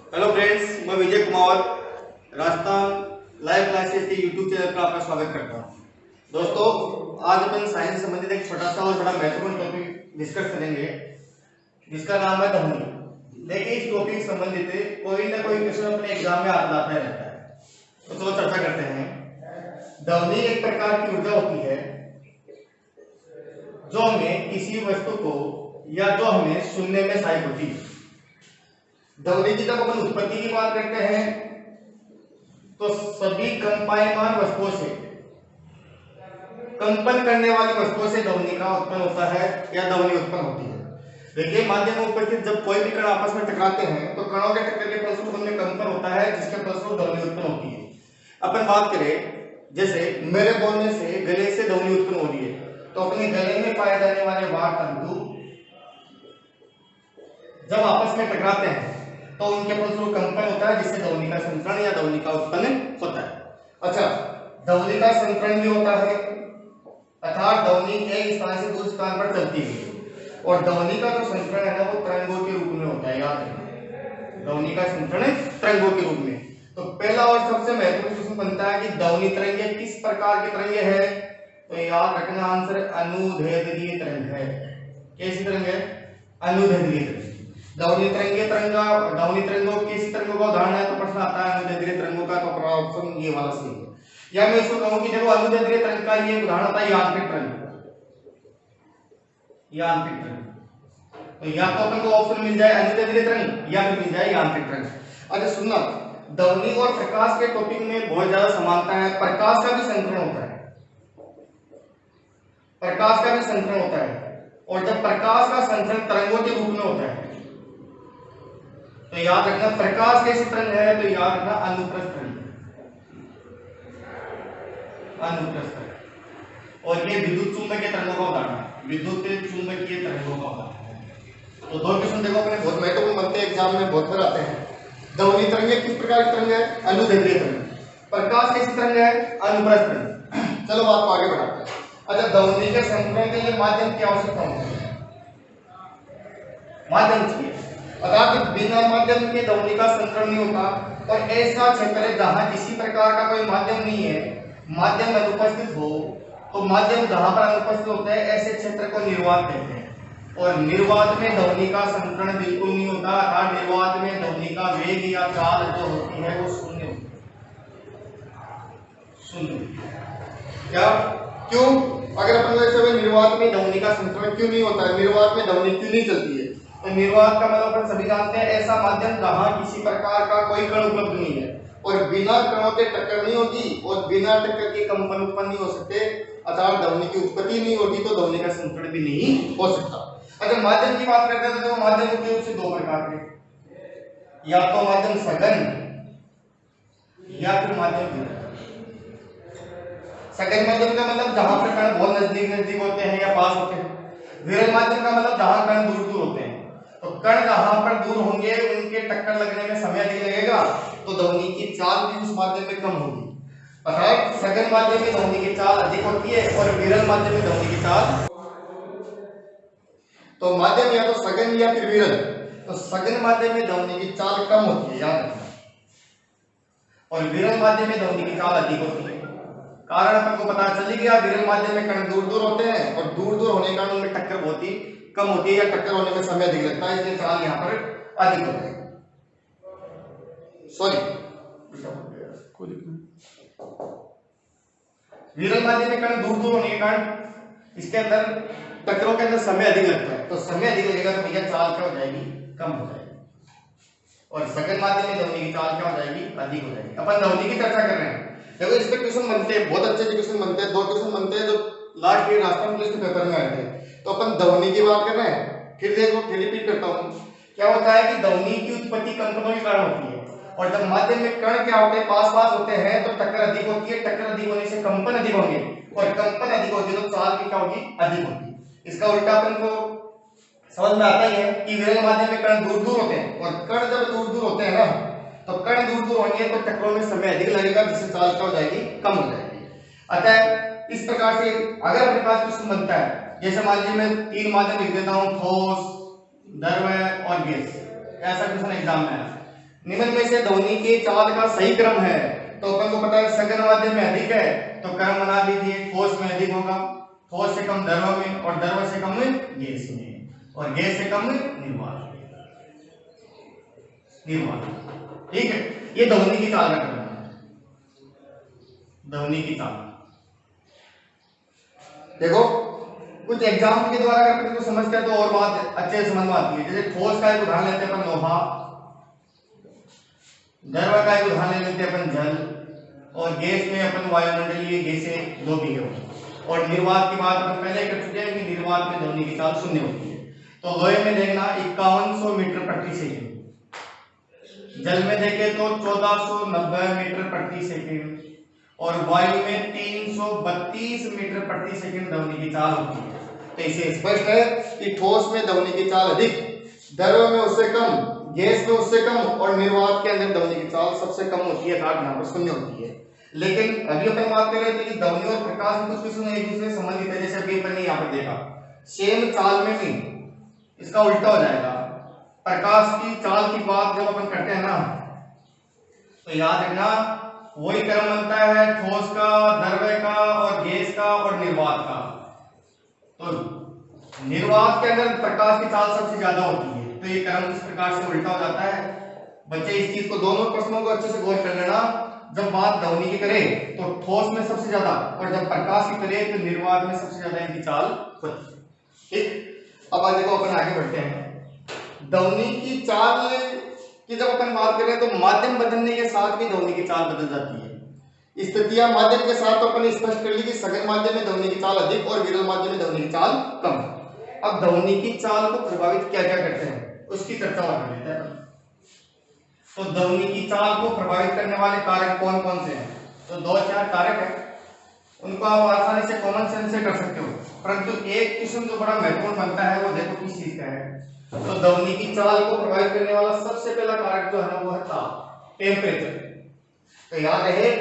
Hello friends, मैं Vijay Kumar Rajasthan live classes के YouTube channel पर आपका स्वागत करता हूं। दोस्तों, आज अपन साइंस से संबंधित एक छोटा सा और बड़ा महत्वपूर्ण टॉपिक डिस्कस करेंगे जिसका नाम है ध्वनि। देखिए, इस टॉपिक से संबंधित कोई ना कोई क्वेश्चन अपने एग्जाम में आता रहता है, तो चलो चर्चा करते हैं। ध्वनि एक प्रकार की ऊर्जा होती है जो हमें किसी वस्तु को या जो हमें सुनने में सहायक होती है। ध्वनि की जब अपन उत्पत्ति की बात करते हैं तो सभी कंपायमान वस्तुओं से, कंपन करने वाली वस्तुओं से ध्वनि का उत्पन्न होता है या ध्वनि उत्पन्न होती है। देखिए, माध्यम में उपस्थित जब कोई भी कण आपस में टकराते हैं तो कणों के टक्कर के फलस्वरूप उनमें कंपन होता है, जिसके फलस्वरूप ध्वनि उत्पन्न होती है। अपन बात करें, जैसे मेरे बोलने से गले से ध्वनि उत्पन्न हो रही है, तो अपने गले में पाए जाने वाले वार तंतु जब आपस में टकराते हैं तो उनके फलस्वरूप कंपन होता है, जिससे ध्वनि का संचरण या ध्वनि का उत्पन्न होता है। अच्छा, ध्वनि का संचरण भी होता है, अर्थात ध्वनि एक स्थान से दूसरे स्थान पर चलती है, और ध्वनि का जो संचरण है वो तरंगों के रूप में होता है। याद रखना, ध्वनि का संचरण तरंगों के रूप में। तो पहला और सबसे महत्वपूर्ण प्रश्न बनता है कि ध्वनि तरंगे किस प्रकार की तरंगे है, तो याद रखना आंसर अनुदैर्ध्य तरंग है। कैसी तरंग है? अनुदैर्ध्य तरंग। ध्वनि तरंगों किस तरंगों का उदाहरण है, तो प्रश्न आता है अनुदैर्ध्य तरंगों का, तो ऑप्शन ये वाला सही है। या मैं इसको कहूं कि देखो, अनुदैर्ध्य तरंग का ये उदाहरण होता है यांत्रिक तरंग। यांत्रिक तरंग, तो या तो अपन को ऑप्शन मिल जाए अनुदैर्ध्य तरंग या फिर मिल जाए यांत्रिक तरंग। अच्छा सुनना, ध्वनि और प्रकाश के टॉपिक में बहुत ज्यादा समानता है। प्रकाश का भी संचरण होता है, प्रकाश का भी संचरण होता है, और जब प्रकाश का संचरण तरंगों के रूप में होता है तो याद रखना प्रकाश कैसी तरंग है, तो याद रखना अनुप्रस्थ तरंग। अनुप्रस्थ तरंग, और ये विद्युत चुंबकीय तरंगों का उदाहरण है, विद्युत चुंबकीय तरंगों का उदाहरण है। तो दो क्वेश्चन देखो अपने बहुत महत्वपूर्ण बनते हैं, एग्जाम में बहुत बार आते हैं। ध्वनि तरंग किस प्रकार की तरंग है? अनुदैर्ध्य तरंग। प्रकाश कैसी तरंग है? अनुप्रस्थ तरंग। चलो बात को आगे बढ़ाते हैं। अच्छा, ध्वनि के संचरण के लिए माध्यम की आवश्यकता होती है, माध्यम चाहिए, अर्थात बिना माध्यम के ध्वनि का संचरण नहीं होता। और ऐसा क्षेत्र है जहां किसी प्रकार का कोई माध्यम नहीं है, माध्यम अनुपस्थित हो, तो माध्यम जहां पर अनुपस्थित होता है ऐसे क्षेत्र को निर्वात कहते हैं। और निर्वात में ध्वनि का संचरण बिल्कुल नहीं होता, अर्थात निर्वात में ध्वनि का वेग या चाल जो होती है वो शून्य होती है। शून्य क्या? क्यों? अगर अपन ऐसे निर्वात में ध्वनि का संचरण क्यों नहीं होता है, निर्वात में ध्वनि क्यों नहीं चलती है, तो निर्वात का मतलब अपन सभी जानते हैं ऐसा माध्यम जहां किसी प्रकार का कोई कण उपलब्ध नहीं है, और बिना कणों के टक्कर नहीं होती और बिना टक्कर के कंपन उत्पन्न नहीं हो सकते, अर्थात ध्वनि की उत्पत्ति नहीं होती, तो ध्वनि का संचरण भी नहीं हो सकता। अगर माध्यम की बात करते हैं तो माध्यम मुख्य रूप से दो प्रकार के, या तो माध्यम सघन या फिर माध्यम विरल। सघन माध्यम का मतलब जहां पर कण बहुत नजदीक होते हैं या पास होते हैं। विरल माध्यम का मतलब जहां कण दूर दूर होते हैं। तो कण जहां पर दूर होंगे उनके टक्कर लगने में समय अधिक लगेगा, तो ध्वनि की चाल भी उस माध्यम में कम होगी। अर्थात सघन माध्यम में ध्वनि की चाल अधिक होती है और विरल माध्यम में ध्वनि की चाल, तो माध्यम या तो सघन या फिर विरल। तो सघन माध्यम में ध्वनि की चाल कम होती है, याद रखना, और विरल माध्यम में ध्वनि की चाल अधिक होती है। कारण अपन को पता चल ही गया, विरल माध्यम में कण दूर दूर होते हैं और दूर दूर होने के कारण उनमें टक्कर बहुत ही कम होती है, या टक्कर होने में समय अधिक लगता है, इसलिए चाल यहाँ पर अधिक होता है। सॉरी, विरल माध्यम में कण दूर दूर होने के कारण इसके अंदर टक्करों के अंदर समय अधिक लगता है, तो समय अधिक लगेगा तो भैया चाल क्या हो जाएगी? कम हो जाएगी। और सघन माध्यम में ध्वनि की चाल क्या हो जाएगी? अधिक हो जाएगी। अपन ध्वनि की चर्चा कर रहे हैं। देखो, इस पे क्वेश्चन बनते हैं, बहुत अच्छे क्वेश्चन बनते हैं, दो क्वेश्चन बनते हैं जो लास्ट ईयर राजस्थान पुलिस के पेपर में आए थे। तो अपन ध्वनि की बात कर रहे हैं, फिर देखो फिर रिपीट करता हूं, क्या होता है कि ध्वनि की उत्पत्ति कंपनों के कारण होती है, और जब माध्यम में कण क्या होते हैं? पास पास होते हैं, तो टक्कर अधिक होती है, टक्कर अधिक होने से कंपन अधिक होंगे, और कंपन अधिक होगी तो चाल भी क्या होगी? अधिक होगी। इसका उल्टा अपन को समझ में आता ही है कि विरल माध्यम में कण दूर दूर होते हैं, और कण जब दूर दूर होते हैं ना, तो कण दूर दूर होंगे तो टक्करों में समय अधिक लगेगा, जिससे चाल क्या हो जाएगी? कम हो जाएगी। अतः इस प्रकार से अगर अपने पास क्वेश्चन बनता है, जैसे मान लीजिए मैं तीन माध्यम लिख देता हूं, ठोस, द्रव्य और गैस, ऐसा क्वेश्चन एग्जाम में आया, निम्न में से ध्वनि के चाल का सही क्रम है, तो अपन को पता है सघन माध्यम में अधिक है, तो क्रम बना लीजिए, ठोस में अधिक होगा, ठोस से कम द्रव में, और द्रव से कम गैस में, और गैस से कम निर्वात। ठीक है, ये ध्वनि की चाल का क्रम है। ध्वनि की चाल देखो कुछ एग्जाम्पल के द्वारा अगर इसको समझते हैं तो और बात अच्छे से समझ में आती है। जैसे ठोस का एक उदाहरण लेते हैं अपन लोहा, द्रव का एक उदाहरण लेते हैं अपन जल, और गैस में अपन वायुमंडलीय गैसें जो भी है, और निर्वात की बात अपन पहले कर चुके हैं कि निर्वात में ध्वनि की चाल शून्य होती है। तो लोहे में देखना 5100 मीटर प्रति सेकंड, जल में देखें तो 1490 मीटर प्रति सेकंड, और वायु में 332 मीटर प्रति सेकंड ध्वनि की चाल होती है। तो इसे स्पष्ट है कि ठोस में ध्वनि की चाल अधिक, द्रव में उससे कम, गैस में उससे कम, और निर्वात के अंदर ध्वनि की चाल सबसे कम होती है, अर्थात यहाँ पर शून्य होती है। लेकिन अभी अपन बात कर रहे थे कि ध्वनि और प्रकाश में कुछ विषयों एक दूसरे से संबंधित है। जैसे अभी अपन ने यहाँ पर देखा सेम चाल में भी इसका उल्टा हो जाएगा। प्रकाश की चाल की बात जब अपन करते हैं ना, तो याद रखना वही क्रम बनता है ठोस का, द्रव्य का, और गैस का, और निर्वात का। तो निर्वात के अंदर प्रकाश की चाल सबसे ज्यादा होती है, तो ये क्रम इस प्रकार से उल्टा हो जाता है। बच्चे इस चीज को, दोनों प्रश्नों को अच्छे से गौर कर लेना। जब बात ध्वनि की करें तो ठोस में सबसे ज्यादा, और जब प्रकाश की करें तो निर्वात में सबसे ज्यादा इनकी चाल होती है। ठीक, अब देखो अपन आगे बढ़ते हैं। ध्वनि की चाल कि जब अपन बात करें तो माध्यम बदलने के साथ भी ध्वनि की चाल बदल जाती है। स्थितियां माध्यम के साथ तो अपन स्पष्ट कर ली कि सघन माध्यम में ध्वनि की चाल अधिक और विरल माध्यम में ध्वनि की चाल कम। अब ध्वनि की चाल को प्रभावित क्या क्या करते हैं उसकी चर्चा कर लेते हैं। तो ध्वनि की चाल को प्रभावित करने वाले कारक कौन कौन से हैं? तो 2-4 कारक हैं, उनको आप आसानी से कॉमन सेंस से कर सकते हो, परंतु एक किस्म जो बड़ा महत्वपूर्ण बनता है वो देखो किस चीज का है। तो ध्वनि की चाल को प्रभावित करने वाला सबसे पहला कारक जो है ना वो है ताप, टेम्परेचर। तो याद रहे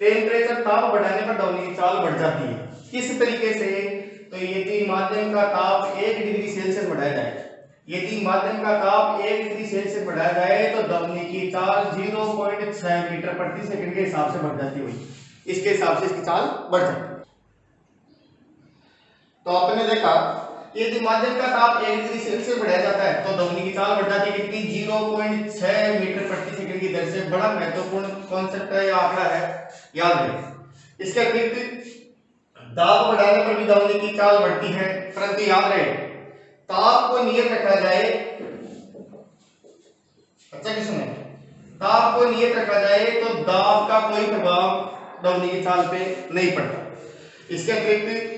टेम्परेचर, ताप बढ़ाने पर ध्वनि की चाल बढ़ जाती है। किस तरीके से? तो यदि माध्यम का ताप 1 डिग्री सेल्सियस बढ़ाया जाए, यदि माध्यम का ताप 1 डिग्री सेल्सियस बढ़ाया जाए तो ध्वनि की चाल 0.6 मीटर प्रति सेकंड के हिसाब से बढ़ जाती है। इसके हिसाब से इसकी चाल बढ़ जाती है। तो आपने देखा यदि माध्यम का ताप 1 डिग्री सेल्सियस बढ़ाया जाता है तो ध्वनि की चाल बढ़ जाती है कितनी? 0.6 मीटर प्रति सेकंड की दर से। बड़ा महत्वपूर्ण कॉन्सेप्ट है या आंकड़ा है, याद रहे। इसके अतिरिक्त दाब बढ़ाने पर भी ध्वनि की चाल बढ़ती है, परंतु याद रहे ताप को नियत रखा जाए। अच्छा कि सुने, ताप को नियत रखा जाए तो दाब का कोई प्रभाव ध्वनि की चाल पे नहीं पड़ता। इसके अतिरिक्त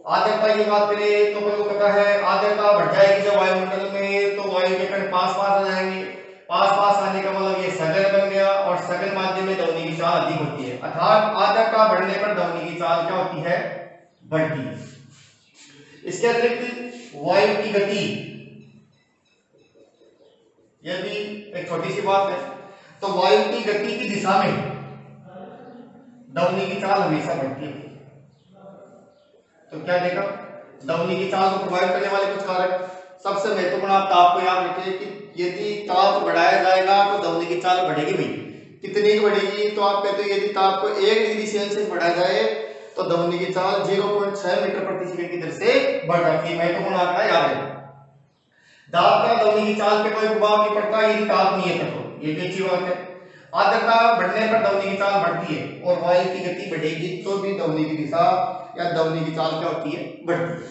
आर्द्रता की बात करें तो आपको पता है आर्द्रता बढ़ जाएगी जब वायुमंडल में, तो वायु के कण पास पास आ जाएंगे। पास पास आने का मतलब ये सघन बन गया, और सघन माध्यम में ध्वनि की चाल अधिक होती है, अर्थात आर्द्रता बढ़ने पर ध्वनि की चाल क्या होती है? बढ़ती है। इसके अतिरिक्त वायु की गति, यह भी एक छोटी सी बात है। तो वायु की गति की दिशा में ध्वनि की चाल हमेशा बढ़ती है। तो क्या देखा, ध्वनि की चाल को प्रभावित करने वाले कुछ कारक। सबसे महत्वपूर्ण आप ताप को याद रखिए कि यदि ताप बढ़ाया जाएगा तो ध्वनि की चाल बढ़ेगी। भाई कितनी बढ़ेगी? तो आप कहते हो यदि ताप को 1 डिग्री सेल्सियस बढ़ाया जाए तो ध्वनि की चाल 0.6 मीटर प्रति सेकंड की दर से बढ़ जाती है। महत्वपूर्ण आंकड़ा याद रखें। दाब का ध्वनि की चाल पे कोई प्रभाव नहीं पड़ता यदि ताप नियत है, तो ये भी अच्छी बात है। आर्द्रता बढ़ने पर ध्वनि की चाल बढ़ती है, और वायु की गति बढ़ेगी तो भी ध्वनि की दिशा या ध्वनि की चाल क्या होती है? बढ़ती है।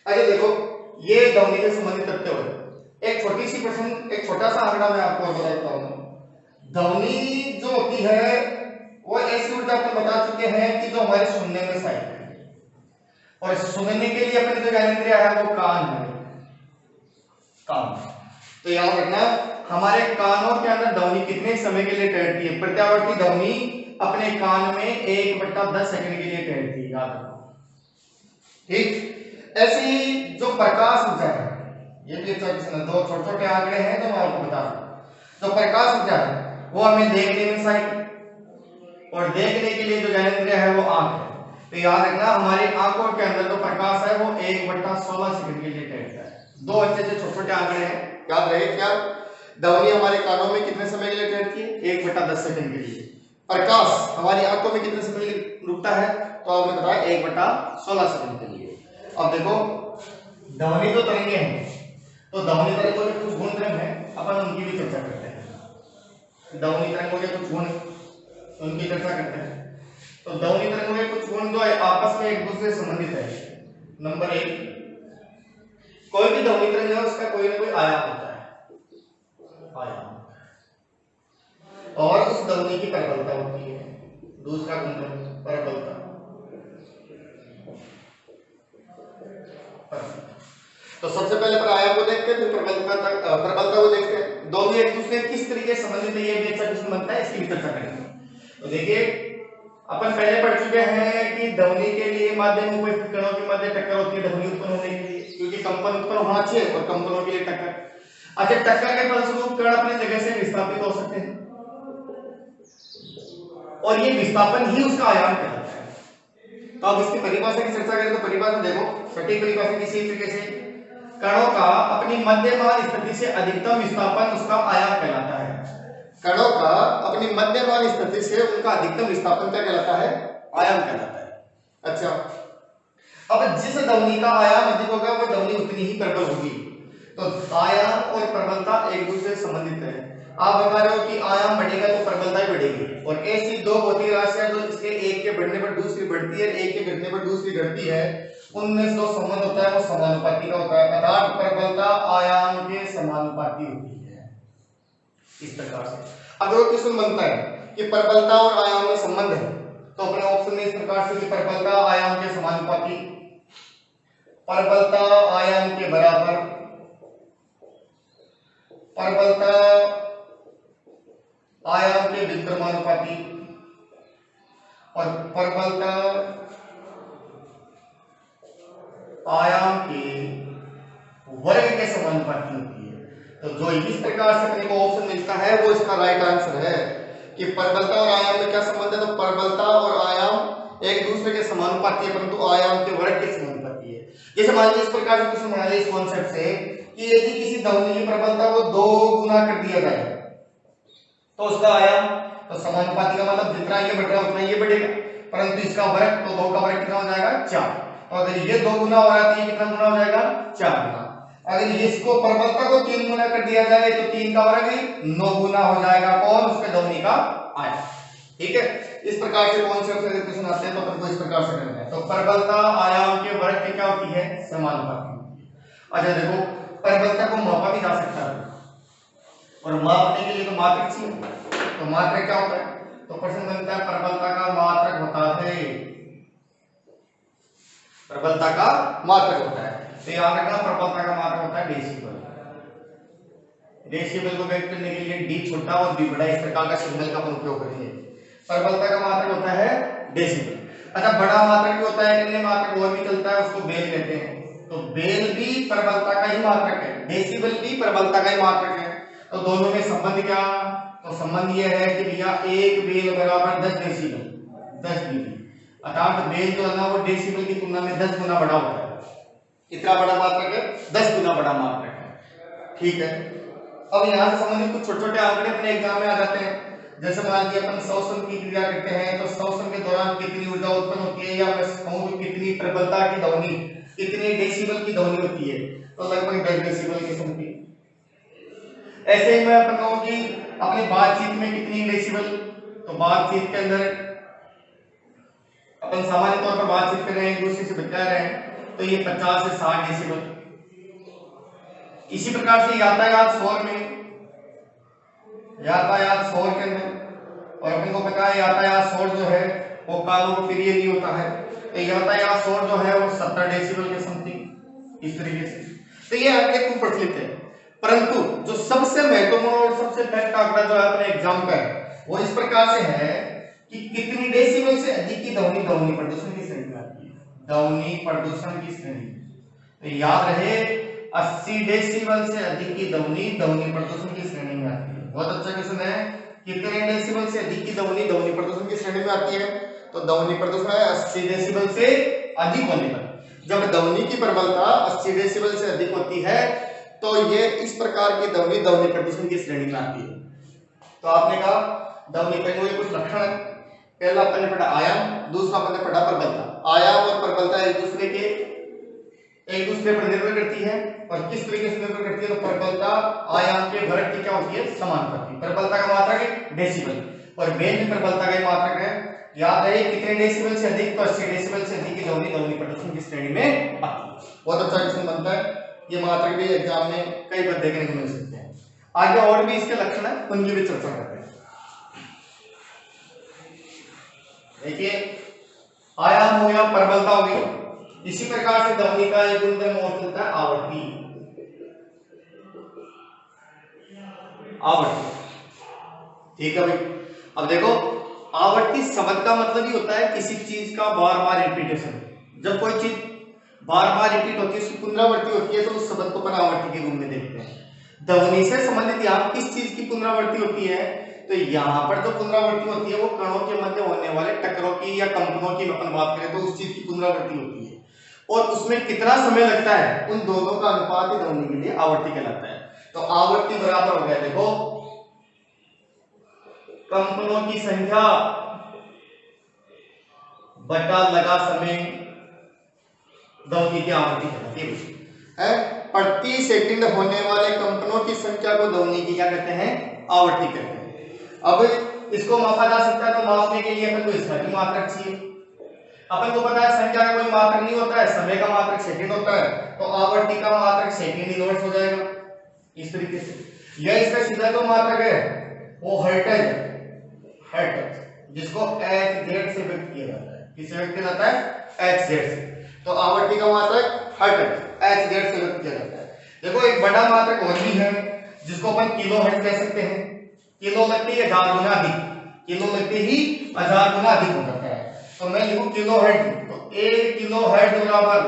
आइए देखो ये ध्वनि से संबंधित तथ्य है। एक छोटी सी प्रश्न, एक छोटा सा आंकड़ा मैं आपको बताता हूँ। ध्वनि जो होती है वो ऐसी ऊर्जा आपको बता चुके हैं कि जो हमारे सुनने में सहायक है, और सुनने के लिए अपने जो ज्ञानेंद्रिय है वो कान है। कान, तो याद रखना हमारे कानों के अंदर ध्वनि कितने समय के लिए ठहरती है? प्रत्यावर्ती ध्वनि अपने कान में 1/10 सेकंड के लिए ठहरती है, याद रखना। ठीक, ऐसी जो प्रकाश ऊर्जा है, ये भी दो छोटे छोटे आंकड़े हैं जो मैं आपको बता रहा हूं। जो प्रकाश ऊर्जा है वो हमें देखने में सहायक, और देखने के लिए जो ज्ञानेंद्रिय है वो आंख है। तो याद रखना हमारी आंखों के अंदर जो प्रकाश है वो 1/16 सेकंड के लिए ठहरता है। दो अच्छे से छोटे छोटे आंकड़े हैं, याद रहे क्या? ध्वनि हमारे कानों में कितने समय के लिए ठहरती है? 1/10 सेकंड के लिए। प्रकाश हमारी आंखों में कितने समय के लिए रुकता है? तो आपने बताया 1/16 सेकंड के लिए। अब देखो ध्वनि तो तरंगे हैं, तो ध्वनि तरंगों के कुछ गुण धर्म है, अपन उनकी भी चर्चा करते हैं। ध्वनि तरंगों के कुछ गुण उनकी चर्चा करते हैं। तो ध्वनि तरंगों के कुछ गुण जो है आपस में एक दूसरे से संबंधित है। नंबर 1, कोई भी ध्वनि तरंग है उसका कोई ना कोई आयाम होता है, आयाम, और उस ध्वनि की प्रबलता होती है। दूसरा गुण प्रबलता। तो सबसे पहले पर आयाम को देखते हैं, फिर प्रबलता को देखते हैं। दोनों एक दूसरे किस तरीके से संबंधित है, ये भी अच्छा क्वेश्चन बनता है, इसकी भी चर्चा करेंगे। तो देखिए अपन पहले पढ़ चुके हैं कि ध्वनि के लिए माध्यम उपस्थित कणों के मध्य टक्कर होती है ध्वनि उत्पन्न होने के लिए, क्योंकि कंपन उत्पन्न होना चाहिए और कंपनों के लिए टक्कर। अच्छा, टक्कर के फलस्वरूप कण अपनी जगह से विस्थापित हो सकते हैं और ये विस्थापन ही उसका आयाम कहलाता है। तो अब इसकी परिभाषा की चर्चा करें तो परिभाषा देखो, सटीक परिभाषा किसी तरीके से कणों का अपनी मध्यमान स्थिति से अधिकतम विस्थापन उसका आयाम कहलाता है। कणों का अपनी मध्यमान स्थिति से उनका अधिकतम विस्थापन क्या कहलाता है? आयाम कहलाता है। अच्छा, अब जिस ध्वनि का आयाम अधिक होगा वो ध्वनि उतनी ही प्रबल होगी। तो आयाम और प्रबलता एक दूसरे से संबंधित है। आप बता रहे हो कि आयाम बढ़ेगा तो प्रबलता भी बढ़ेगी, और ऐसी दो भौतिक राशियां जो इसके एक के बढ़ने पर दूसरी बढ़ती है, एक के घटने पर दूसरी घटती है, उनमें जो संबंध होता है वो समानुपाती का होता है, अर्थात प्रबलता आयाम के समानुपाती होती है। इस प्रकार से अगर क्वेश्चन बनता है कि प्रबलता और आयाम में संबंध है, तो अपने ऑप्शन में इस प्रकार से कि प्रबलता आयाम के समानुपाती, प्रबलता आयाम के बराबर, प्रबलता आयाम के व्युत्क्रमानुपाती और प्रबलता आयाम के वर्ग के समानुपाती होती है। तो जो इस प्रकार से अपने को ऑप्शन मिलता है वो इसका राइट आंसर है कि प्रबलता और आयाम में क्या संबंध है? तो प्रबलता और आयाम एक दूसरे के समानुपाती है, परंतु आयाम के वर्ग के समानुपाती है। जैसे मान लीजिए इस प्रकार से क्वेश्चन बना लिया इस कॉन्सेप्ट से कि यदि किसी ध्वनि की प्रबलता को 2 गुना कर दिया जाए तो उसका आयाम, तो समानुपाती का मतलब जितना ये बढ़ रहा है उतना ये बढ़ेगा, परंतु इसका वर्ग, तो 2 का वर्ग कितना हो जाएगा? 4। तो अगर ये 2 गुना हो रहा है तो ये कितना गुना हो जाएगा? 4 गुना। अगर इसको प्रबलता को 3 गुना कर दिया जाए तो 3 का वर्ग 9 गुना हो जाएगा। कौन? उसके ध्वनि का आयाम। ठीक है, इस प्रकार से कॉन्सेप्ट से क्वेश्चन आते हैं तो अपन को इस प्रकार से करना है। तो प्रबलता आयाम के वर्ग की क्या होती है? समानुपाती। अच्छा देखो, प्रबलता को मापा भी जा सकता है और मापने के लिए तो मात्रक चाहिए। तो मात्रक क्या होता है? तो प्रश्न बनता है प्रबलता का मात्रक होता है, प्रबलता का मात्रक होता है। तो याद रखना प्रबलता का मात्रक होता है डेसिबल। डेसिबल को व्यक्त करने के लिए डी छोटा और बी बड़ा इस प्रकार का सिग्नल का उपयोग करेंगे। प्रबलता का मात्रक होता है डेसिबल। अच्छा, बड़ा मात्रक भी होता है, अन्य मात्रक और भी चलता है, उसको बेल कहते हैं। तो बेल भी प्रबलता का ही मात्रक है, डेसिबल भी प्रबलता का ही मात्रक है। तो दोनों में संबंध क्या? तो संबंध यह है कि भैया 1 बेल बराबर 10 डेसिबल, 10 डीबी, अर्थात बेल जो है ना वो डेसिबल की तुलना में 10 गुना बड़ा होता है। इतना बड़ा मात्रक है, 10 गुना बड़ा मात्रक है। ठीक है, अब यहाँ से संबंधित कुछ छोटे छोटे आंकड़े अपने एग्जाम में आ जाते हैं। जैसे मान लीजिए अपन श्वसन की क्रिया करते हैं तो श्वसन के दौरान कितनी ऊर्जा उत्पन्न होती है, या मैं कहूँ कि कितनी प्रबलता की ध्वनि, कितनी डेसिबल की ध्वनि होती है, तो लगभग 10 डेसिबल की समझिए। ऐसे ही मैं अपन कहूँ कि अपनी बातचीत में कितनी डेसिबल, तो बातचीत के अंदर अपन सामान्य तौर पर बातचीत कर रहे हैं, एक दूसरे से बतिया रहे हैं, तो ये 50 से 60 डेसिबल। इसी प्रकार से यातायात शोर में, यातायात शोर के अंदर, और अपन को पता है यातायात शोर जो है वो कानों को प्रिय नहीं होता है, तो यातायात शोर जो है वो 70 डेसिबल के समथिंग, इस तरीके से। तो ये आंकड़े खूब प्रचलित है, परंतु जो सबसे महत्वपूर्ण और सबसे बेस्ट आंकड़ा जो है अपने एग्जाम का वो इस प्रकार से है कि कितनी डेसिबल से अधिक की ध्वनि ध्वनि प्रदूषण की श्रेणी में आती है, ध्वनि प्रदूषण की श्रेणी। तो याद रहे 80 डेसिबल से अधिक की ध्वनि ध्वनि प्रदूषण की श्रेणी में आती है। बहुत अच्छा क्वेश्चन है, कितने डेसिबल से अधिक की ध्वनि ध्वनि प्रदूषण की श्रेणी में आती है? तो ध्वनि प्रदूषण है 80 डेसिबल से अधिक होने पर। जब ध्वनि की प्रबलता 80 डेसिबल से अधिक होती है तो ये इस प्रकार की ध्वनि ध्वनि प्रदूषण की श्रेणी में आती है। तो आपने कहा ध्वनि तरंगों के कुछ लक्षण है। पहला अपन ने पढ़ा आयाम, दूसरा अपन ने पढ़ा प्रबलता। आयाम और प्रबलता एक दूसरे पर निर्भर करती है। और किस तरीके से निर्भर करती है? तो प्रबलता आयाम के वर्ग की क्या होती है? समानुपाती। प्रबलता का मात्रक है डेसिबल और बेंच में प्रबलता का मात्रक है, याद रहे, कितने डेसिबल से अधिक? तो 80 डेसिबल से अधिक की ध्वनि ध्वनि प्रदूषण की श्रेणी में आती है। बहुत अच्छा क्वेश्चन बनता है, ये मात्रक भी एग्जाम में कई बार देखने को मिल सकते हैं। आगे और भी इसके लक्षण है, उनकी भी चर्चा करते हैं। देखिए आयाम हो गया, प्रबलता हो गई, इसी प्रकार से ध्वनि का एक गुणधर्म और होता है आवृत्ति। आवृत्ति, ठीक है भाई। अब देखो आवृत्ति शब्द का मतलब ही होता है किसी चीज का बार बार रिपीटेशन। जब कोई चीज बार बार रिपीट होती है, उसकी पुनरावृत्ति होती है, तो उस शब्द को अपन आवृत्ति के रूप में देखते हैं। ध्वनि से संबंधित यहाँ किस चीज की पुनरावृत्ति होती है? तो यहाँ पर जो पुनरावृत्ति होती है वो कणों के मध्य होने वाले टकरों की या कंपनों की अपन बात करें तो उस चीज की पुनरावृत्ति होती है। और उसमें कितना समय लगता है, उन दोनों का अनुपात ही ध्वनि के लिए आवृत्ति कहलाता है। तो आवृत्ति बराबर हो गया, देखो, कंपनों की संख्या बटा लगा समय ध्वनि की आवृत्ति कहलाती है। प्रति सेकंड होने वाले कंपनों की संख्या को ध्वनि की क्या कहते हैं? आवृत्ति कहते हैं। अब इसको मापा जा सकता है, तो मापने के लिए अपन को इसका भी मात्रक चाहिए। अपन को पता है संख्या का कोई मात्रक नहीं होता है, समय का मात्रक सेकंड होता है, तो आवृत्ति का मात्रक सेकंड इनवर्स हो जाएगा इस तरीके से। यह इसका सीधा तो मात्रक है, वो हर्ट्ज, जिसको Hz से व्यक्त किया जाता है। किससे व्यक्त किया जाता है? Hz से। तो आवृत्ति का मात्रक हर्ट्ज, Hz से व्यक्त किया जाता है। देखो एक बड़ा मात्रक और भी है जिसको अपन किलोहर्ट्ज कह सकते हैं। किलो लगते ही 1000 गुना अधिक, किलो लगते ही 1000 गुना अधिक हो जाता है। तो मैं लिखूं किलोहर्ट्ज, तो 1 किलोहर्ट्ज बराबर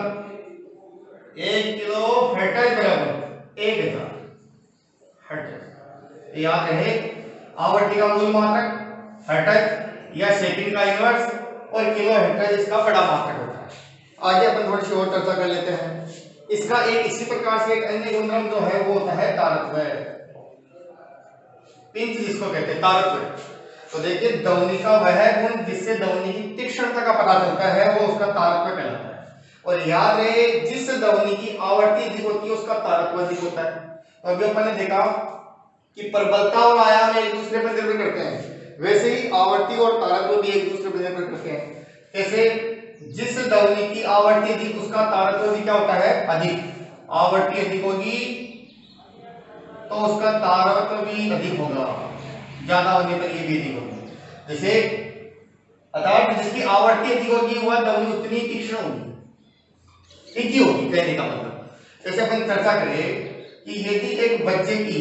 1 किलोहर्ट्ज बराबर 1000 हर्ट्ज। याद रहे आवृत्ति का मूल मात्रक हर्ट्ज या सेकंड का इनवर्स और किलोहर्ट्ज इसका बड़ा मात्रक होता है। आगे अपन थोड़ी सी और चर्चा कर लेते हैं। इसका एक इसी प्रकार से एक अन्य गुणधर्म जो है वो होता है तारतम्य, पिंच जिसको कहते हैं तारतम्य। तो देखिए ध्वनि का वह गुण जिससे ध्वनि की तीक्ष्णता का पता चलता है वो उसका तारतम्य कहलाता है। और याद रहे जिस ध्वनि की आवृत्ति अधिक होती है उसका तारतम्य अधिक होता है। तो अभी अपन ने देखा कि प्रबलता और आयाम एक दूसरे पर निर्भर करते हैं, वैसे ही आवृत्ति और तारतम्य भी एक दूसरे पर निर्भर करते हैं। जैसे जिस ध्वनि की आवृत्ति अधिक उसका तारतम्य भी क्या होता है? अधिक। आवृत्ति अधिक होगी तो उसका तारतम्य भी अधिक होगा, ज्यादा होने पर ये भी अधिक होगा। जैसे अर्थात जिसकी आवृत्ति अधिक होगी वह ध्वनि उतनी तीक्ष्ण होगी, तीखी होगी, कहने का मतलब। जैसे अपन चर्चा करें कि यदि एक बच्चे की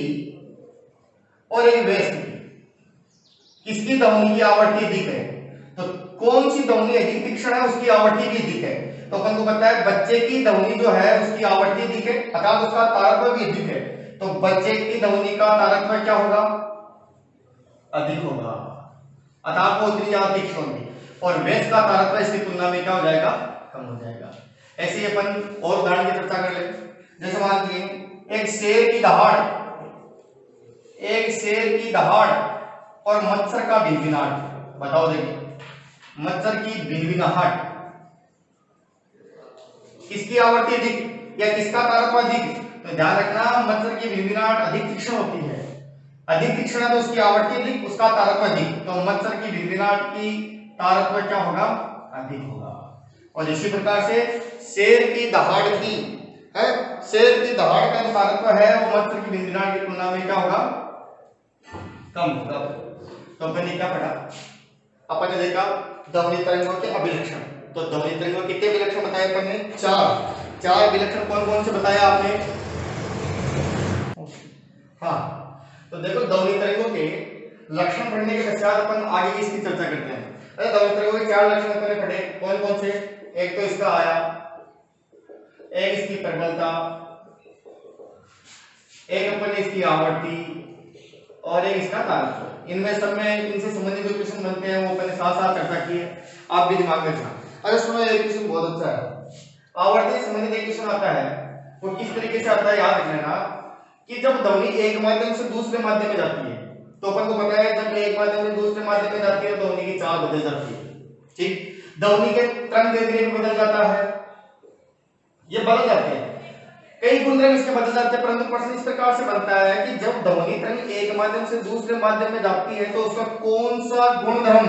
और एक वयस्क की किसकी ध्वनि की आवृत्ति अधिक है, तो कौन सी ध्वनि अधिक तीक्ष्ण है उसकी आवृत्ति भी अधिक है। तो अपन को पता है बच्चे की ध्वनि जो है उसकी आवृत्ति अधिक है, अर्थात उसका तारतम्य भी अधिक है। तो बच्चे की ध्वनि का तारतम्य क्या होगा? अधिक होगा, अर्थात वो उतनी ज्यादा तीक्ष्ण होगी। और वयस्क का तारतम्य इसकी तुलना में क्या हो जाएगा? कम हो जाएगा। ऐसे ही अपन और उदाहरण की चर्चा कर ले। जैसे मान लीजिए एक शेर की दहाड़ और मच्छर का भिनभिनाहट, बताओ। देखिए मच्छर की भिनभिनाहट किसकी आवृत्ति अधिक या किसका तारतम्य अधिक? तो ध्यान रखना मच्छर की भिनभिनाहट अधिक तीक्ष्ण होती है, अधिक तीक्ष्ण है तो उसकी आवृत्ति अधिक, उसका तारतम्य अधिक। तो मच्छर की भिनभिनाहट की तारतम्य क्या होगा? अधिक होगा। और इसी प्रकार से शेर की दहाड़ का जो तारतम्य है वो मच्छर की भिनभिनाहट की तुलना में क्या होगा? कम होगा। तो अपन ने क्या पढ़ा? अपन ने देखा ध्वनि तरंगों के अभिलक्षण। तो ध्वनि तरंगों के कितने विलक्षण बताए अपन ने? 4 विलक्षण कौन कौन से बताया आपने? हाँ, तो देखो ध्वनि तरंगों के लक्षण पढ़ने के पश्चात अपन आगे की इसकी चर्चा करते हैं। ध्वनि तरंगों के 4 लक्षण अपन ने पढ़े, कौन कौन से? एक तो इसका आयाम, एक इसकी प्रबलता, एक अपन ने इसकी आवृत्ति और एक इसका तारतम्य। इनमें सब में इनसे संबंधित जो क्वेश्चन बनते हैं वो अपन ने साथ साथ चर्चा की है, आप भी दिमाग में रखना। अरे सुनो, एक क्वेश्चन बहुत अच्छा है, आवर्ती से संबंधित एक क्वेश्चन आता है, वो किस तरीके से आता है याद रख लेना। कि जब ध्वनि एक माध्यम से दूसरे माध्यम में जाती है, तो अपन को पता है जब एक माध्यम से दूसरे माध्यम में जाती है तो ध्वनि की चाल बदल जाती है। ठीक, ध्वनि के तरंग दैर्ध्य भी बदल जाता है, ये बदल जाते हैं, कई गुणधर्म इसके बदल जाते हैं। परंतु प्रश्न इस प्रकार से बनता है कि जब ध्वनि तरंग एक माध्यम से दूसरे माध्यम में जाती है तो उसका कौन सा गुणधर्म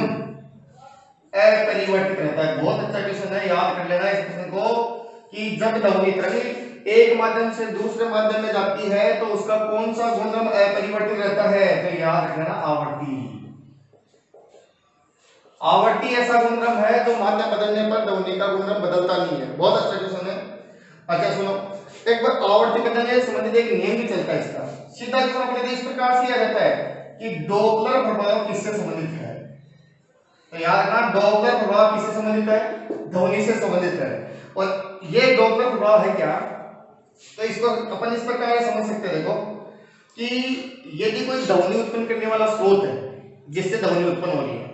अपरिवर्तित रहता है। बहुत अच्छा क्वेश्चन है, याद कर लेना इस क्वेश्चन को कि जब ध्वनि तरंग एक माध्यम से दूसरे माध्यम में जाती है तो उसका कौन सा गुणधर्म अपरिवर्तित रहता है। तो याद रखना आवर्ती। आवर्ती ऐसा गुणधर्म है जो माध्यम बदलने पर ध्वनि का गुणधर्म बदलता नहीं है। बहुत अच्छा क्वेश्चन है। अच्छा सुनो, एक बार आवर्ती बदलने से संबंधित एक नियम भी चलता है इसका। सीधा क्वेश्चन अपने इस प्रकार से आ जाता है कि डॉपलर प्रभाव किससे संबंधित है। तो याद रखना डॉपलर प्रभाव किससे संबंधित है, ध्वनि से संबंधित है। और ये डॉपलर प्रभाव है क्या, तो इसको अपन इस प्रकार से समझ सकते हैं। देखो कि यदि कोई ध्वनि उत्पन्न करने वाला स्रोत है जिससे ध्वनि उत्पन्न हो रही है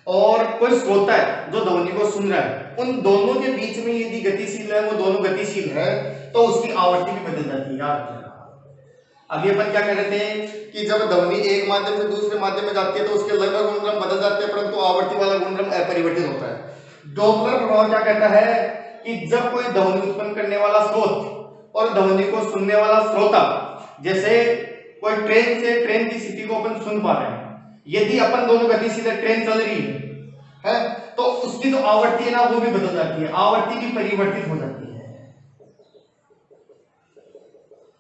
और कोई श्रोता है जो ध्वनि को सुन रहा है, उन दोनों के बीच में यदि गतिशील है, वो दोनों गतिशील है, तो उसकी आवृत्ति भी बदल जाती है। याद रखना। अभी अपन क्या कह रहे थे कि जब ध्वनि एक माध्यम से दूसरे माध्यम में जाती है तो उसके लगभग गुणधर्म बदल जाते हैं, परंतु आवर्ती वाला गुणधर्म अपरिवर्तित होता है। डॉपलर प्रभाव क्या कहता है कि जब कोई ध्वनि उत्पन्न करने वाला स्रोत और ध्वनि को सुनने वाला श्रोता, जैसे कोई ट्रेन की स्थिति को अपन सुन पा रहे हैं, यदि अपन दोनों गतिशील है, ट्रेन चल रही है, तो उसकी जो आवृत्ति है ना वो भी बदल जाती है, आवृत्ति भी परिवर्तित हो जाती है।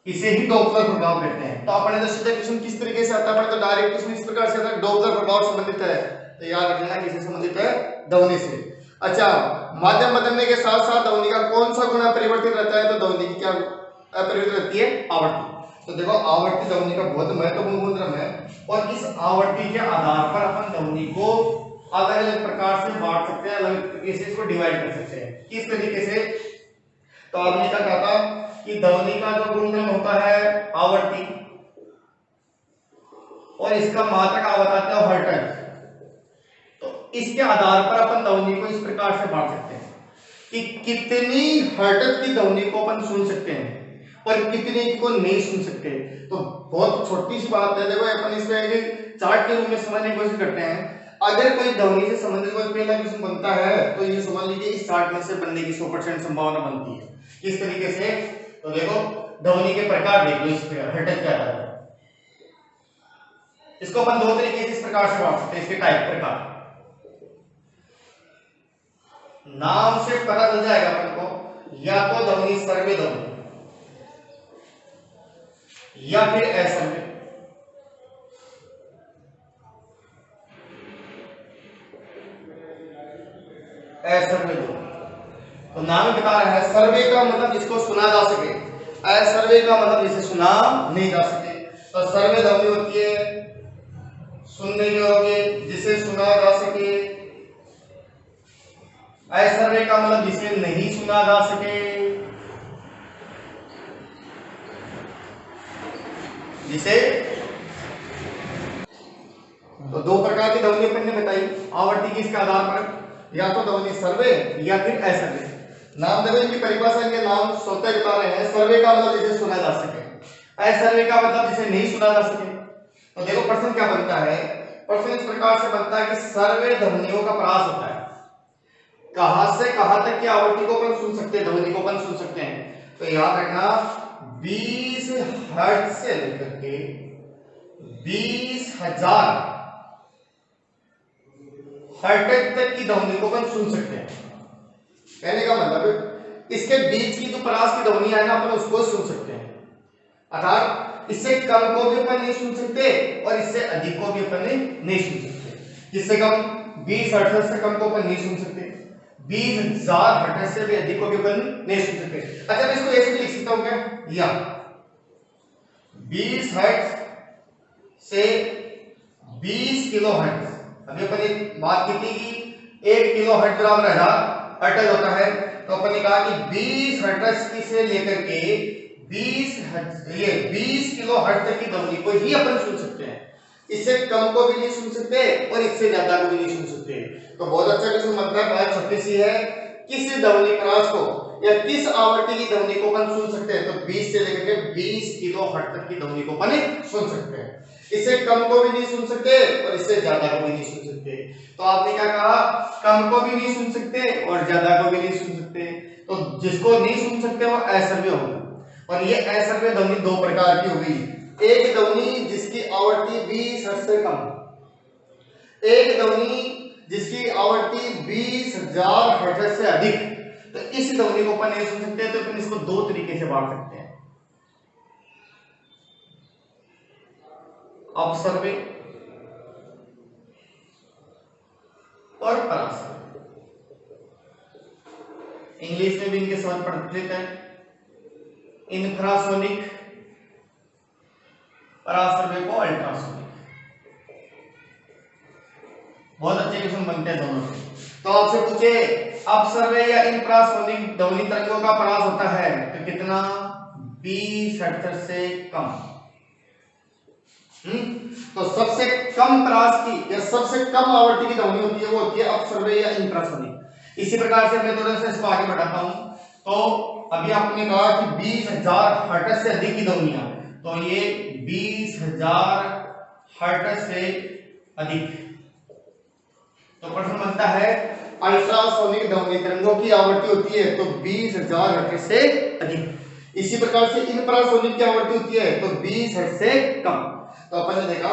इसे ही डॉपलर प्रभाव कहते हैं। तो अपने तो सीधा क्वेश्चन किस तरीके से आता है, तो डायरेक्ट क्वेश्चन इस प्रकार से आता है, डॉपलर प्रभाव संबंधित है। तो याद रखना किससे संबंधित है, ध्वनि से। अच्छा, माध्यम बदलने के साथ साथ ध्वनि का कौन सा गुण परिवर्तित रहता है, तो ध्वनि की क्या अपरिवर्तित रहती है, आवृत्ति। तो देखो आवर्ती ध्वनि का बहुत महत्वपूर्ण गुणधर्म है और इस आवर्ती के आधार पर अपन ध्वनि को अलग अलग प्रकार से बांट सकते हैं, अलग तरीके से इसको डिवाइड कर सकते हैं। किस तरीके से, तो आपने क्या कहा था कि ध्वनि का जो गुणधर्म होता है आवर्ती और इसका मात्रक आप बताते हो हर्ट्ज, तो इसके आधार पर अपन ध्वनि को इस प्रकार से बांट सकते हैं कि कितनी हर्ट्ज की ध्वनि को अपन सुन सकते हैं और कितने को नहीं सुन सकते। तो बहुत छोटी सी बात है, देखो अपन इसमें एक चार्ट के रूप में समझने की कोशिश करते हैं। अगर कोई ध्वनि से संबंधित कोई पहला क्वेश्चन बनता है तो ये समझ लीजिए इस चार्ट में से बनने की 100% संभावना बनती है। किस तरीके से, तो देखो ध्वनि के प्रकार देख लो, इस हर्ट्ज क्या है, इसको अपन दो तरीके से इस प्रकार से बांट सकते हैं। इसके टाइप प्रकार नाम से पता चल जाएगा अपन को, या तो ध्वनि सर्वे ध्वनि या फिर असर्वे। असर्वे तो नाम बता रहा है, सर्वे का मतलब जिसको सुना जा सके, असर्वे का मतलब जिसे सुना नहीं जा सके। तो सर्वे ध्वनि होती है सुनने योग्य, जिसे सुना जा सके। असर्वे का मतलब जिसे नहीं सुना जा सके, जिसे। तो दो प्रकार की ध्वनि अपन ने बताई आवर्ती की इसके आधार पर, या तो ध्वनि सर्वे या फिर असर्वे। नाम देखो इनकी परिभाषा के नाम स्वतः बता रहे हैं। सर्वे का मतलब जिसे सुना जा सके, असर्वे का मतलब जिसे नहीं सुना जा सके। तो देखो प्रश्न क्या बनता है, प्रश्न इस प्रकार से बनता है कि सर्वे ध्वनियों का प्रयास होता है, कहां से कहां तक की आवृत्ति को अपन सुन सकते हैं, ध्वनि को अपन सुन सकते हैं। तो याद रखना 20 हर्ट्ज से लेकर के 20,000 हर्ट्ज तक की ध्वनि को अपन सुन सकते हैं। कहने का मतलब इसके बीच की जो परास की ध्वनि है ना, अपन उसको सुन सकते हैं। अर्थात इससे कम को भी अपन नहीं सुन सकते और इससे अधिक को भी अपन नहीं सुन सकते। इससे कम 20 हर्ट्ज से कम को अपन नहीं सुन सकते, 20,000 हर्ट्ज से भी अधिक को भी अपन नहीं सुन सकते। अच्छा मैं इसको ऐसे भी लिख सकता हूं क्या, या 20 हर्ट्ज से 20 किलो हर्ट्ज। अभी अपन एक बात की थी कि 1 किलो हर्ट्ज बराबर 1000 हर्ट्ज होता है। तो अपन ने कहा कि 20 हर्ट्ज की से लेकर के 20 किलो हर्ट्ज तक की ध्वनि को ही अपन सुन सकते हैं, इससे कम को भी नहीं सुन सकते और इससे ज्यादा को भी नहीं सुन सकते। तो बहुत अच्छा क्वेश्चन बनता है, बात छोटी सी है, किस ध्वनि परास को या किस आवृत्ति की ध्वनि को अपन सुन सकते हैं, तो 20 से लेकर के 20 किलो हर्ट्ज तक की ध्वनि को अपन सुन सकते हैं। इससे कम को भी नहीं सुन सकते और इससे ज्यादा को भी नहीं सुन सकते। तो आपने क्या कहा, कम को भी नहीं सुन सकते और ज्यादा को भी नहीं सुन सकते। तो जिसको नहीं सुन सकते वो अश्रव्य होगा, और ये अश्रव्य ध्वनि दो प्रकार की होगी। एक ध्वनि जिसकी आवृत्ति 20 हर्ट्ज से कम, एक ध्वनि जिसकी आवृत्ति 20,000 हर्ट्ज से अधिक। तो इस ध्वनि को अपन नहीं सुन सकते, तो अपन इसको दो तरीके से बांट सकते हैं, अपसर्वे और परासर्वे। इंग्लिश में भी इनके शब्द प्रचलित है, इंफ्रासोनिक, परासर्वे को अल्ट्रासोनिक। बहुत अच्छे क्वेश्चन बनते हैं दोनों से। तो आपसे पूछे अपसर्वे या इंफ्रासोनिक ध्वनि तरंगों का परास होता है तो कितना, 20 हर्ट्ज से कम। तो सबसे कम परास की या सबसे कम आवृत्ति की ध्वनि होती है वो होती है अपसर्वे या इंफ्रासोनिक। इसी प्रकार से मैं थोड़ा सा इसको आगे बढ़ाता हूं। तो अभी आपने कहा कि 20,000 हर्ट्ज से अधिक की ध्वनियां, तो ये 20,000 हर्ट्ज से अधिक। तो प्रश्न बनता है अल्ट्रासोनिक ध्वनि तरंगों की आवृत्ति होती है तो 20,000 हर्ट्ज से अधिक। इसी प्रकार से इंफ्रासोनिक की आवृत्ति होती है तो 20 हर्ट्ज से कम। तो अपन ने देखा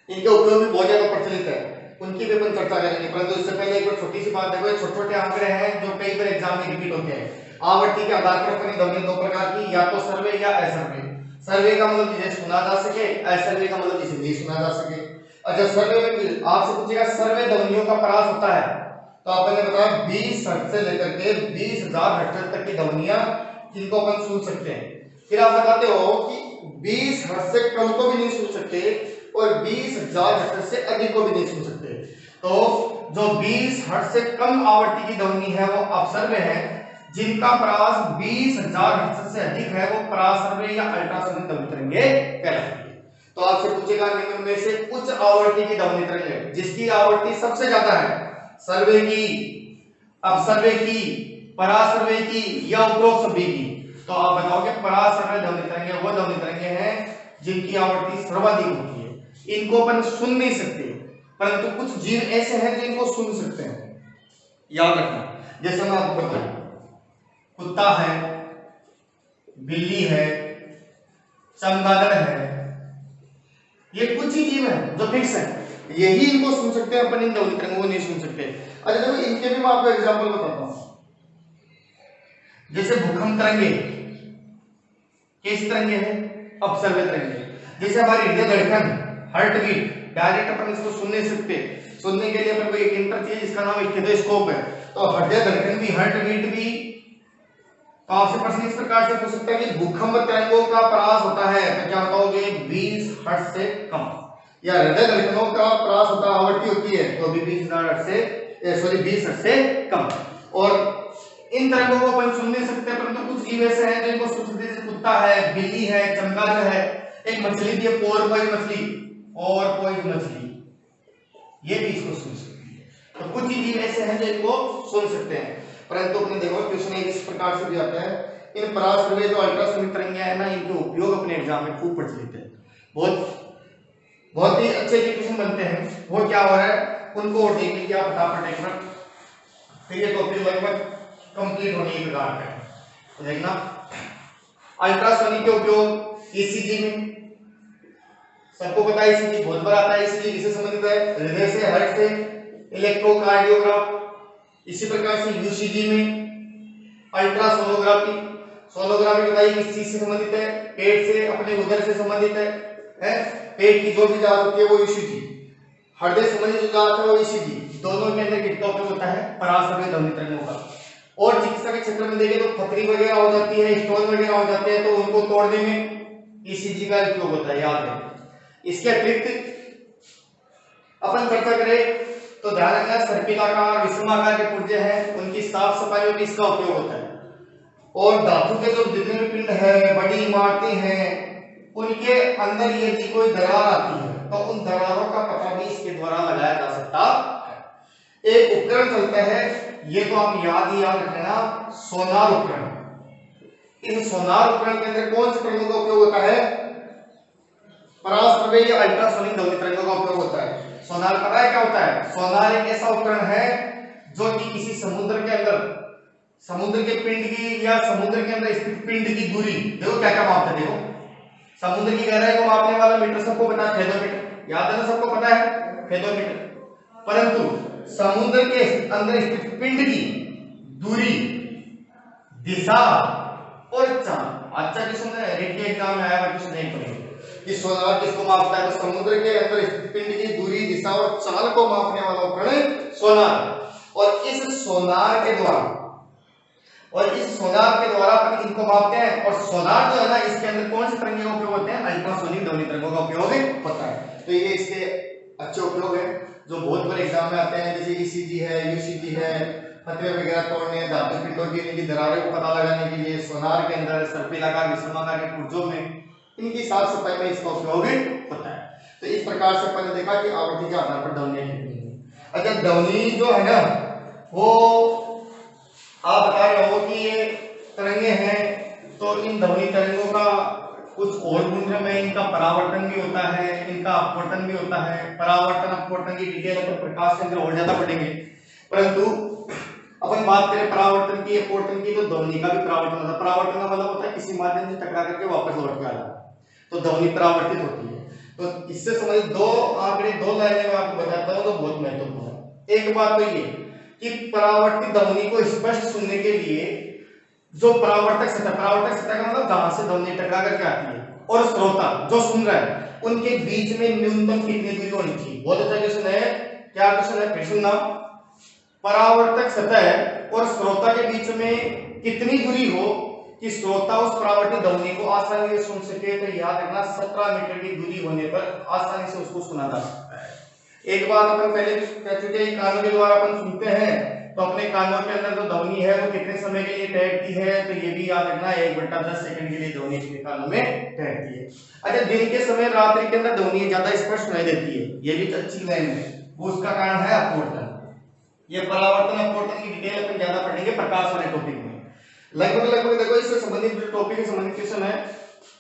इनके उपयोग भी बहुत ज्यादा प्रचलित है, उनकी भी अपन चर्चा करेंगे, परंतु इससे पहले एक बार छोटी सी बात देखो, छोटे छोटे आंकड़े हैं जो कई बार एग्जाम में रिपीट होते हैं। आवृत्ति के आधार पर अपन ध्वनि दो प्रकार की, या तो सर्वे या असर्वे। सर्वे का मतलब जिसे सुना जा सके, असर्वे का मतलब जिसे नहीं सुना जा सके। अच्छा, सर्वे में आपसे पूछेगा सर्वे ध्वनियों का परास होता है, तो अपन ने बताया 20 हर्ट्ज से लेकर के 20,000 हर्ट्ज तक की ध्वनियां जिनको अपन सुन सकते हैं। फिर आप बताते हो कि 20 हर्ट्ज से कम को भी नहीं सुन सकते और 20,000 हर्ट्ज से अधिक को भी नहीं सुन सकते। तो जो 20 हर्ट्ज से कम आवृत्ति की ध्वनि है वो अपसर्वे है, जिनका परास 20,000 हर्ट्ज से अधिक है वो परासर्वे या अल्ट्रासोनिक ध्वनि तरंगे कहलाती है। तो आपसे पूछेगा निम्न में से उच्च आवृत्ति की ध्वनि तरंगे जिसकी आवृत्ति सबसे ज्यादा है, सर्वे की, अपसर्वे की, परासर्वे की या उपरोक्त सभी की। तो आप बताओगे परासर्वे ध्वनि तरंगे वो ध्वनि तरंगे हैं जिनकी आवृत्ति सर्वाधिक होती है। इनको अपन सुन नहीं सकते, परंतु कुछ जीव ऐसे हैं जो इनको सुन सकते हैं, याद रखना। जैसे मैं आपको बताऊं, कुत्ता है, बिल्ली है, चमगादड़ है, ये कुछ ही जीव है जो फिक्स है, यही इनको सुन सकते हैं, अपन इन ध्वनि तरंगों को नहीं सुन सकते। अच्छा देखो, इनके भी मैं आपको एग्जांपल बताता हूं। जैसे भूकंप तरंगे किस तरंगे हैं, अपसर्वे तरंगे। जैसे हमारी हृदय धड़कन, हार्ट बीट, डायरेक्ट अपन इसको सुन नहीं सकते, सुनने के लिए अपन को एक यंत्र चाहिए जिसका नाम स्टेथोस्कोप है। तो हृदय धड़कन भी, हार्ट बीट भी। तो आपसे प्रश्न इस प्रकार से पूछ सकता है कि भूकंप तरंगों का परास होता है तो क्या बताओगे, 20 हर्ट्ज से कम। या हृदय धड़कनों का परास होता है, आवृत्ति होती है तो भी 20 हर्ट्ज से कम। और इन तरंगों को अपन सुन नहीं सकते, परंतु कुछ जीव ऐसे हैं जो इनको सुन सकते हैं, जैसे कुत्ता है, बिल्ली है, चमगादड़ है, एक मछली भी है, पोर्पोइज मछली, और कोई मछली, ये भी इसको सुन सकती है। तो कुछ ही जीव ऐसे हैं जो इनको सुन सकते हैं। परंतु अपने देखो क्वेश्चन इस प्रकार से भी आता है, इन परासर्वे जो अल्ट्रासोनिक तरंगे हैं ना, इनके उपयोग अपने एग्जाम में खूब प्रचलित है, बहुत ही अच्छे क्वेश्चन बनते हैं। वो क्या हो रहा है उनको देख लीजिए आप फटाफट एक बार, फिर ये टॉपिक लगभग कंप्लीट होने के प्रकार का है। तो देखना, अल्ट्रासोनिक के उपयोग ईसीजी में, सबको पता है ईसीजी बहुत बार आता है। ईसीजी किससे संबंधित है, हृदय से, हार्ट से, इलेक्ट्रोकार्डियोग्राफ। इसी प्रकार से यूसीजी में अल्ट्रासोनोग्राफी, सोनोग्राफी बताइए किस चीज से संबंधित है, पेट से, अपने उदर से संबंधित है? पेट की जो भी जांच होती है वो ईसीजी, हृदय संबंधी जो जांच है वो ईसीजी, दोनों के अंदर कितना उपयोग होता है, परासर्वे ध्वनि तरंगों का। और चिकित्सा के क्षेत्र में देखें तो पथरी वगैरह हो जाती है, स्टोन वगैरह हो जाते हैं, तो उनको तोड़ने में ईसीजी का उपयोग होता है, याद रखें। इसके अतिरिक्त अपन चर्चा करें तो ध्यान रखना, सर्पिलाकार, विषमाकार के पुर्जे हैं, उनकी साफ सफाई में इसका उपयोग होता है। और धातु के जो जितने पिंड है, बड़ी इमारतें हैं, उनके अंदर यदि कोई दरार आती है तो उन दरारों का पता भी इसके द्वारा लगाया जा सकता है। एक उपकरण चलता है, ये तो आप याद रखना, सोनार उपकरण। इन सोनार उपकरण के अंदर कौन से तरंगों का उपयोग होता है? पराश्रव्य या अल्ट्रासोनिक ध्वनि तरंगों का उपयोग होता है। सोनार पता है क्या होता है? सोनार एक ऐसा उपकरण है जो कि किसी समुद्र के अंदर, समुद्र के पिंड की या समुद्र के अंदर स्थित पिंड की दूरी, देखो क्या क्या मापते हैं। देखो समुद्र की गहराई को मापने वाला मीटर सबको पता है, फेथोमीटर, याद है ना, सबको पता है फेथोमीटर। परंतु समुद्र के अंदर स्थित पिंड की दूरी, दिशा और चाल, अच्छा क्वेश्चन है, रेट के एग्जाम में आया हुआ क्वेश्चन नहीं पड़ेगा कि सोनार किसको मापता है? तो समुद्र के अंदर स्थित पिंड की दूरी, दिशा और चाल को मापने वाला उपकरण सोनार। और इस सोनार के द्वारा अपन इनको मापते हैं। और सोनार जो है ना, इसके अंदर कौन से तरंगों का उपयोग होते हैं? अल्ट्रासोनिक ध्वनि तरंगों का उपयोग होता है। तो ये इसके अच्छे उपयोग है जो बहुत बड़े एग्जाम में आते हैं, जैसे ईसीजी है, यूसीजी है, फतवे वगैरह तोड़ने, धातु पिंडों की दरारों को पता लगाने के लिए सोनार के अंदर सर्पिलाकार विषमाकार के पुर्जों में इनकी साफ सफाई में इसका उपयोग होता है। तो इस प्रकार से अपन ने देखा कि आवृत्ति के आधार पर ध्वनि कितनी है। अच्छा, ध्वनि जो है ना, वो आप बता रहे हो कि ये तरंगे हैं, तो इन ध्वनि तरंगों का कुछ और गुण में इनका परावर्तन भी होता है, इनका अपवर्तन भी होता है। परावर्तन अपवर्तन की डिटेल अपन प्रकाश के अंदर और ज्यादा पढ़ेंगे, परंतु अपन बात करें परावर्तन की, अपवर्तन की, तो ध्वनि का भी परावर्तन होता है। परावर्तन का मतलब होता है किसी माध्यम से टकरा करके वापस लौट के आना, तो ध्वनि परावर्तित होती है। तो इससे समझ दो आंकड़े, दो लाइनें मैं आपको बताता हूं, तो बहुत महत्वपूर्ण है। एक बात तो ये कि परावर्तित ध्वनि को स्पष्ट सुनने के लिए जो परावर्तक सतह का मतलब जहां से ध्वनि टकरा करके आती है, और श्रोता जो सुन रहा है, उनके बीच में न्यूनतम कितनी दूरी होनी चाहिए? बहुत अच्छा क्वेश्चन है। क्या क्वेश्चन है? फिर सुनना। परावर्तक सतह और श्रोता के बीच में कितनी दूरी हो कि श्रोता उस परावर्तित ध्वनि को आसानी से सुन सके? तो याद रखना 17 मीटर की दूरी होने पर आसानी से उसको सुना जा सकता है। एक बात अपन पहले कह चुके हैं, कानों के द्वारा अपन सुनते हैं, तो अपने कानों के अंदर जो ध्वनि है वो कितने समय के लिए ठहरती है? तो ये भी याद रखना, 1/10 सेकंड के लिए ध्वनि अपने कानों में ठहरती है। अच्छा, दिन के समय, रात्रि के अंदर ध्वनि ज्यादा स्पष्ट सुनाई देती है, ये भी अच्छी लाइन है। वो उसका कारण है अपवर्तन। ये परावर्तन अपवर्तन की डिटेल अपन ज्यादा पढ़ेंगे प्रकाश वाले टॉपिक में। लगभग देखो इससे संबंधित जो टॉपिक से संबंधित क्वेश्चन है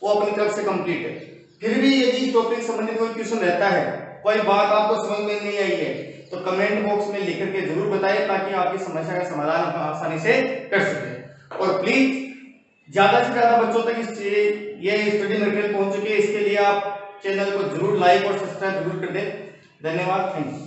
वो अपनी तरफ से कंप्लीट है। फिर भी यदि इस टॉपिक से संबंधित कोई क्वेश्चन रहता है, कोई बात आपको समझ में नहीं आई है, तो कमेंट बॉक्स में लिख करके जरूर बताइए, ताकि आपकी समस्या का समाधान हम आसानी से कर सकें। और प्लीज ज्यादा से ज्यादा बच्चों तक ये स्टडी मटेरियल पहुंच चुके, इसके लिए आप चैनल को जरूर लाइक और सब्सक्राइब जरूर कर दें। धन्यवाद, थैंक यू।